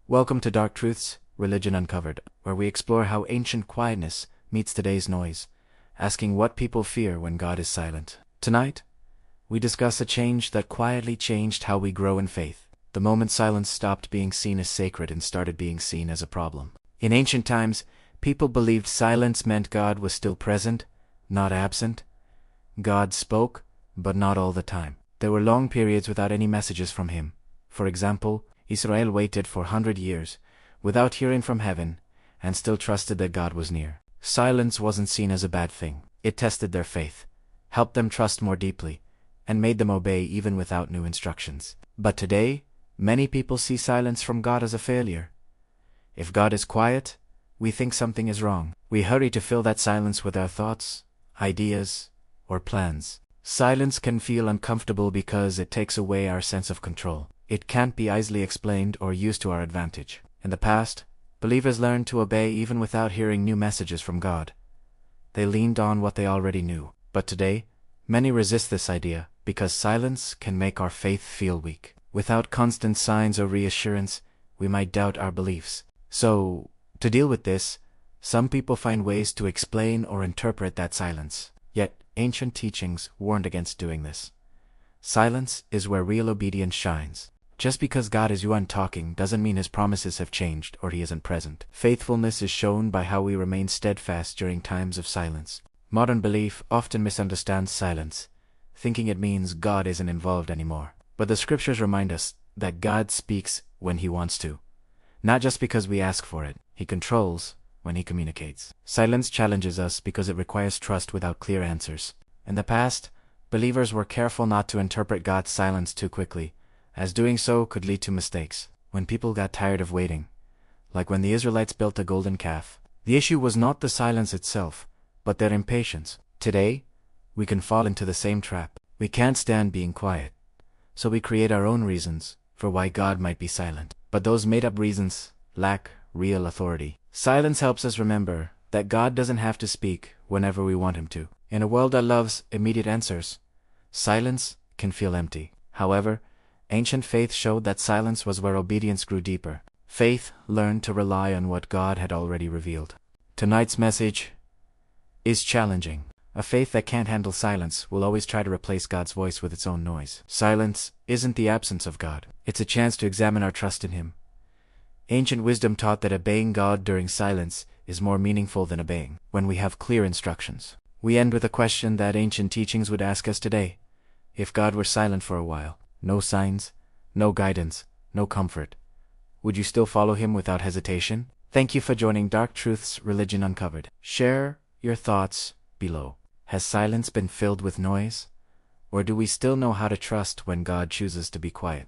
Welcome to Dark Truths, Religion Uncovered, where we explore how ancient quietness meets today's noise, asking what people fear when God is silent. Tonight, we discuss a change that quietly changed how we grow in faith, the moment silence stopped being seen as sacred and started being seen as a problem. In ancient times, people believed silence meant God was still present, not absent. God spoke, but not all the time. There were long periods without any messages from him. For example, Israel waited for 100 years, without hearing from heaven, and still trusted that God was near. Silence wasn't seen as a bad thing. It tested their faith, helped them trust more deeply, and made them obey even without new instructions. But today, many people see silence from God as a failure. If God is quiet, we think something is wrong. We hurry to fill that silence with our thoughts, ideas, or plans. Silence can feel uncomfortable because it takes away our sense of control. It can't be easily explained or used to our advantage. In the past, believers learned to obey even without hearing new messages from God. They leaned on what they already knew. But today, many resist this idea because silence can make our faith feel weak. Without constant signs or reassurance, we might doubt our beliefs. So, to deal with this, some people find ways to explain or interpret that silence. Yet, ancient teachings warned against doing this. Silence is where real obedience shines. Just because God is talking doesn't mean his promises have changed or he isn't present. Faithfulness is shown by how we remain steadfast during times of silence. Modern belief often misunderstands silence, thinking it means God isn't involved anymore. But the scriptures remind us that God speaks when he wants to, not just because we ask for it. He controls when he communicates. Silence challenges us because it requires trust without clear answers. In the past, believers were careful not to interpret God's silence too quickly, as doing so could lead to mistakes. When people got tired of waiting, like when the Israelites built a golden calf, the issue was not the silence itself, but their impatience. Today, we can fall into the same trap. We can't stand being quiet, so we create our own reasons for why God might be silent. But those made-up reasons lack real authority. Silence helps us remember that God doesn't have to speak whenever we want him to. In a world that loves immediate answers, silence can feel empty. However, ancient faith showed that silence was where obedience grew deeper. Faith learned to rely on what God had already revealed. Tonight's message is challenging. A faith that can't handle silence will always try to replace God's voice with its own noise. Silence isn't the absence of God. It's a chance to examine our trust in him. Ancient wisdom taught that obeying God during silence is more meaningful than obeying when we have clear instructions. We end with a question that ancient teachings would ask us today. If God were silent for a while, no signs, no guidance, no comfort, would you still follow him without hesitation? Thank you for joining Dark Truths, Religion Uncovered. Share your thoughts below. Has silence been filled with noise? Or do we still know how to trust when God chooses to be quiet?